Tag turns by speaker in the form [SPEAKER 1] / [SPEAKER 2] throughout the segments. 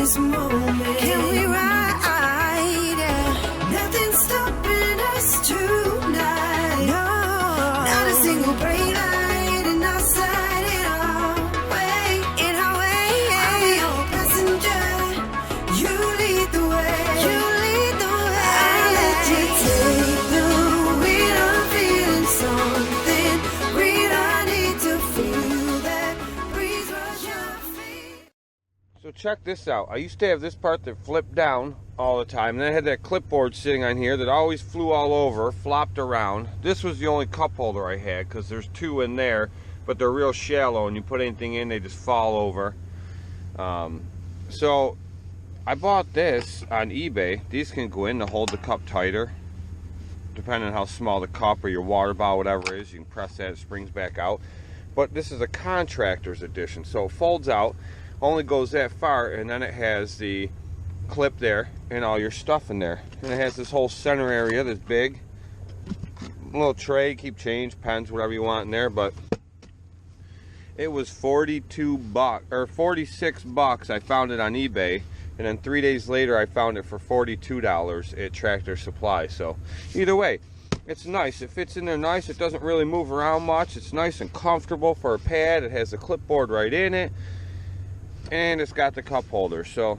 [SPEAKER 1] this moment. Can we ride? Yeah. Nothing's stopping us tonight. No, not a single brake light in our sight at all. Way in our way. I'll be your passenger. You lead the way. You lead the way. I'll let you take the wheel. I'm feeling something real. I need to feel that breeze rush your feet.
[SPEAKER 2] So check this out. I used to have this part that flipped down all the time. And then I had that clipboard sitting on here that always flew all over, flopped around. This was the only cup holder I had because there's two in there, but they're real shallow and you put anything in, they just fall over. So I bought this on eBay. These can go in to hold the cup tighter. Depending on how small the cup or your water bottle, whatever it is, you can press that, it springs back out. But this is a contractor's edition, so it folds out, only goes that far, and then it has the clip there and all your stuff in there. And it has this whole center area that's big. Little tray, keep change, pens, whatever you want in there. But it was 42 bucks or 46 bucks. I found it on eBay, and then 3 days later I found it for $42 at Tractor Supply. So either way, it's nice. It fits in there nice. It doesn't really move around much. It's nice and comfortable for a pad. It has a clipboard right in it, and it's got the cup holder, so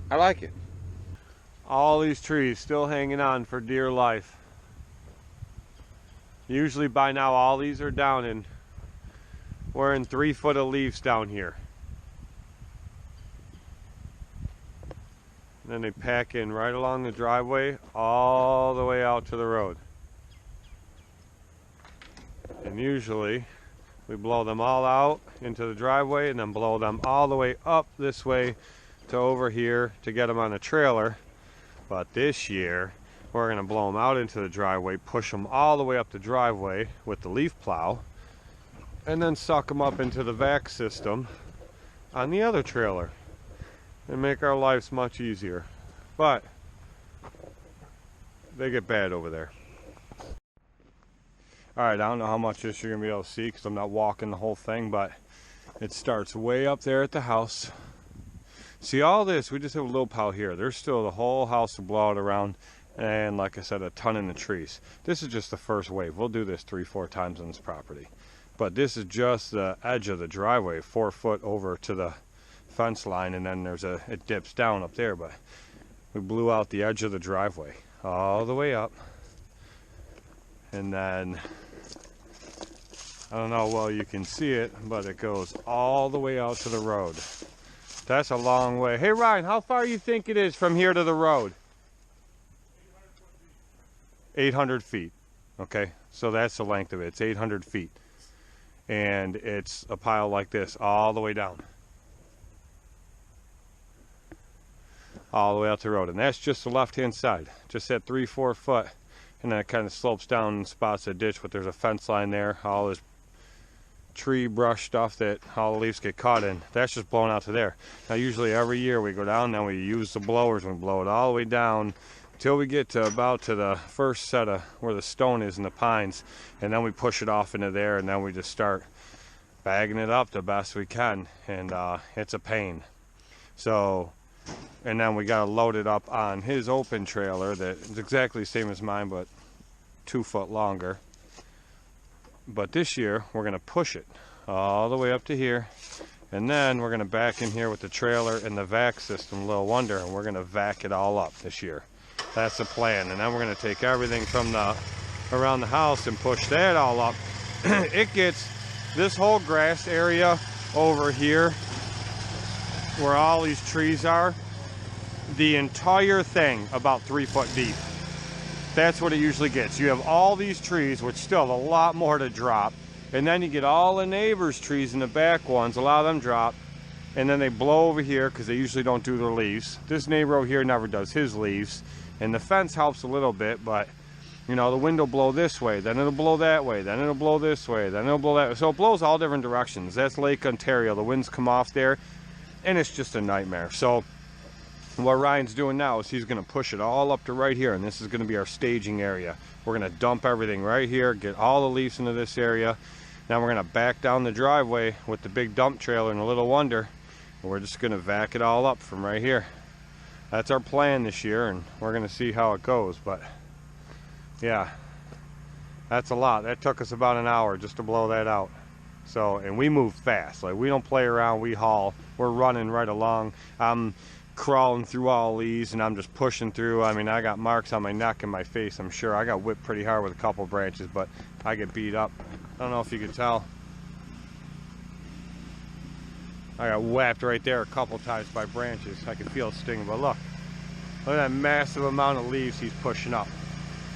[SPEAKER 2] I like it. All these trees still hanging on for dear life. Usually by now all these are down, and we're in 3 foot of leaves down here. And then they pack in right along the driveway all the way out to the road. And usually we blow them all out into the driveway and then blow them all the way up this way to over here to get them on a trailer. But this year we're going to blow them out into the driveway, push them all the way up the driveway with the leaf plow, and then suck them up into the vac system on the other trailer and make our lives much easier. But they get bad over there. Alright, I don't know how much this you're going to be able to see because I'm not walking the whole thing, but it starts way up there at the house. See, all this, we just have a little pile here. There's still the whole house to blow out around, and like I said, a ton in the trees. This is just the first wave. We'll do this 3-4 times on this property. But this is just the edge of the driveway, 4 foot over to the fence line, and then it dips down up there. But we blew out the edge of the driveway all the way up. And then, I don't know, well, you can see it, but it goes all the way out to the road. That's a long way. Hey, Ryan, how far you think it is from here to the road? 800 feet. Okay, so that's the length of it. It's 800 feet. And it's a pile like this all the way down. All the way out the road. And that's just the left-hand side. Just that 3-4 foot. And then it kind of slopes down and spots a ditch, but there's a fence line there. All this tree brush stuff that all the leaves get caught in, that's just blown out to there. Now usually every year we go down, then we use the blowers and we blow it all the way down until we get to about to the first set of where the stone is in the pines, and then we push it off into there, and then we just start bagging it up the best we can, and it's a pain. So, and then we got to load it up on his open trailer that is exactly the same as mine, but 2 foot longer. But this year we're going to push it all the way up to here, and then we're going to back in here with the trailer and the vac system, Little Wonder, and we're going to vac it all up this year. That's the plan. And then we're going to take everything from around the house and push that all up. It gets this whole grass area over here where all these trees are, the entire thing about 3 foot deep. That's what it usually gets. You have all these trees, which still a lot more to drop, and then you get all the neighbors' trees in the back ones, a lot of them drop, and then they blow over here because they usually don't do their leaves. This neighbor over here never does his leaves, and the fence helps a little bit, but you know, the wind will blow this way, then it'll blow that way, then it'll blow this way, then it'll blow that way. So it blows all different directions. That's Lake Ontario. The winds come off there, and it's just a nightmare. So what Ryan's doing now is he's going to push it all up to right here, and this is going to be our staging area. We're going to dump everything right here, get all the leaves into this area. Now we're going to back down the driveway with the big dump trailer and a Little Wonder, We're just gonna vac it all up from right here. That's our plan this year, and we're gonna see how it goes. But yeah, that's a lot. That took us about an hour just to blow that out. So, and we move fast. Like, we don't play around, we haul. We're running right along. I'm crawling through all these, and I'm just pushing through. I mean, I got marks on my neck and my face, I'm sure. I got whipped pretty hard with a couple branches, but I get beat up. I don't know if you could tell. I got whacked right there a couple times by branches. I can feel it stinging, but look at that massive amount of leaves he's pushing up.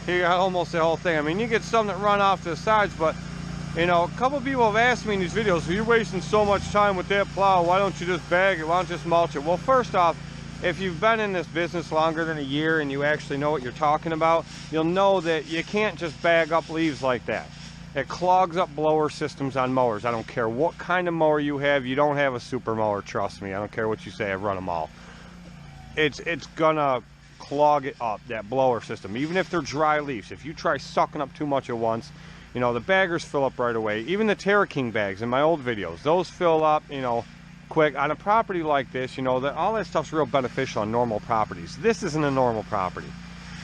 [SPEAKER 2] He got almost the whole thing. I mean, you get some that run off to the sides, but you know, a couple people have asked me in these videos, so you're wasting so much time with that plow, why don't you just bag it, why don't you just mulch it? Well, first off, if you've been in this business longer than a year and you actually know what you're talking about, you'll know that you can't just bag up leaves like that. It clogs up blower systems on mowers. I don't care what kind of mower you have. You don't have a super mower, trust me. I don't care what you say, I've run them all. It's gonna clog it up, that blower system, even if they're dry leaves. If you try sucking up too much at once, you know, the baggers fill up right away. Even the Terra King bags in my old videos, those fill up, you know, quick. On a property like this, you know, all that stuff's real beneficial on normal properties. This isn't a normal property.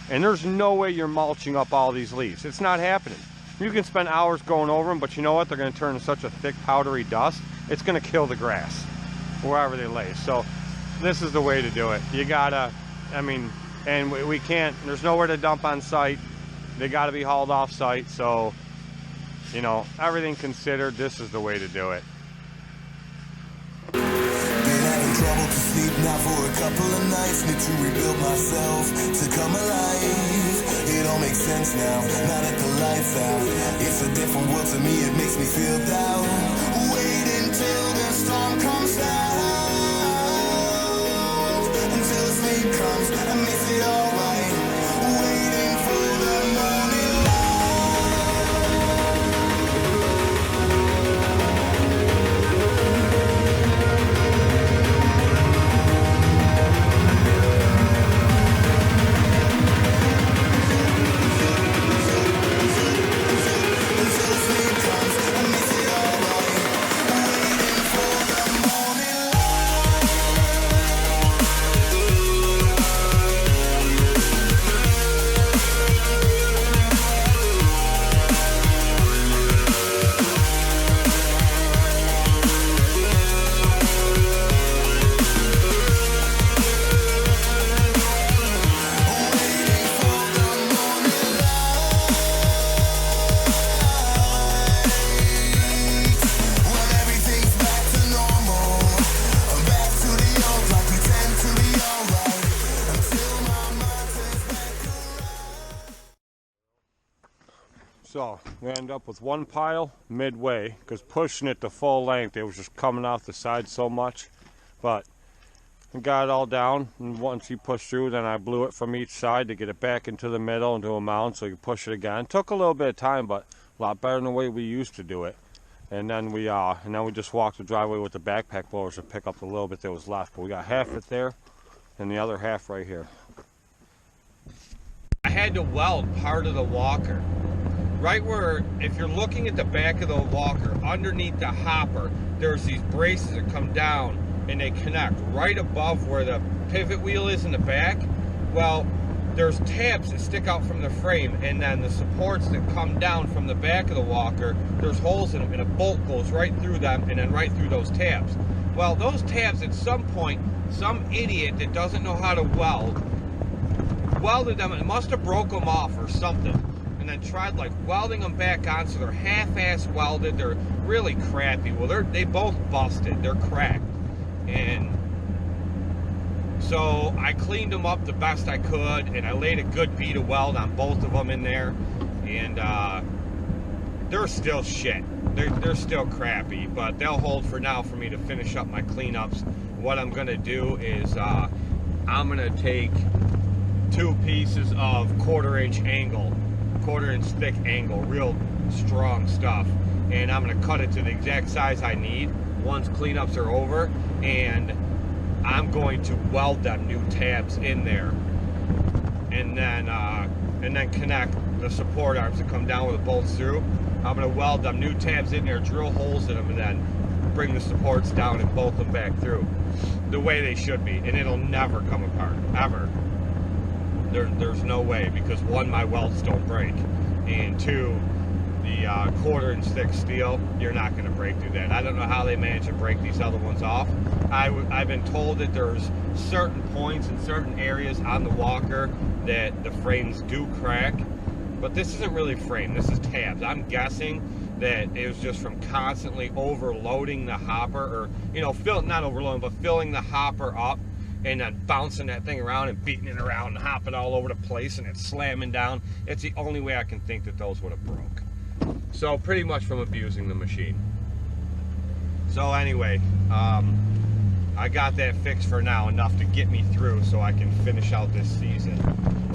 [SPEAKER 2] And there's no way you're mulching up all these leaves. It's not happening. You can spend hours going over them, but you know what? They're going to turn to such a thick, powdery dust, it's going to kill the grass wherever they lay. So this is the way to do it. You gotta, I mean, and we can't, there's nowhere to dump on site. They got to be hauled off site. So, you know, everything considered, this is the way to do it.
[SPEAKER 3] Been having trouble to sleep now for a couple of nights. Need to rebuild myself to come alive. It all makes sense now, now that the lights out. It's a different world to me, it makes me feel down. Wait until the storm comes out, until the sleep comes and makes it alright. Waiting for the morning light.
[SPEAKER 2] So we ended up with one pile midway, because pushing it to full length, it was just coming off the side so much. But we got it all down, and once you push through, then I blew it from each side to get it back into the middle into a mound so you can push it again. It took a little bit of time, but a lot better than the way we used to do it. And then we just walked the driveway with the backpack blowers to pick up the little bit that was left. But we got half it there, and the other half right here. I had to weld part of the walker. Right where, if you're looking at the back of the walker, underneath the hopper, there's these braces that come down and they connect right above where the pivot wheel is in the back. Well, there's tabs that stick out from the frame, and then the supports that come down from the back of the walker, there's holes in them, and a bolt goes right through them and then right through those tabs. Well, those tabs, at some point, some idiot that doesn't know how to welded them, and must have broke them off or something, and then tried like welding them back on, so they're half-ass welded. They're really crappy. Well, they both busted. They're cracked. And so I cleaned them up the best I could, and I laid a good bead of weld on both of them in there, and they're still shit. They're still crappy, but they'll hold for now for me to finish up my cleanups. What I'm gonna do is I'm gonna take 2 pieces of quarter-inch thick angle, real strong stuff, and I'm gonna cut it to the exact size I need once cleanups are over, and I'm going to weld them new tabs in there, and then connect the support arms that come down with the bolts through. I'm gonna weld them new tabs in there, drill holes in them, and then bring the supports down and bolt them back through the way they should be, and it'll never come apart, ever. There's no way, because one, my welds don't break, and two, the 1/4 inch thick steel, you're not going to break through that. I don't know how they manage to break these other ones off. I've been told that there's certain points in certain areas on the walker that the frames do crack, but this isn't really frame, this is tabs. I'm guessing that it was just from constantly overloading the hopper, or, you know, not overloading, but filling the hopper up and then bouncing that thing around and beating it around and hopping all over the place and it's slamming down. It's the only way I can think that those would have broke. So pretty much from abusing the machine. So anyway, I got that fixed for now, enough to get me through so I can finish out this season.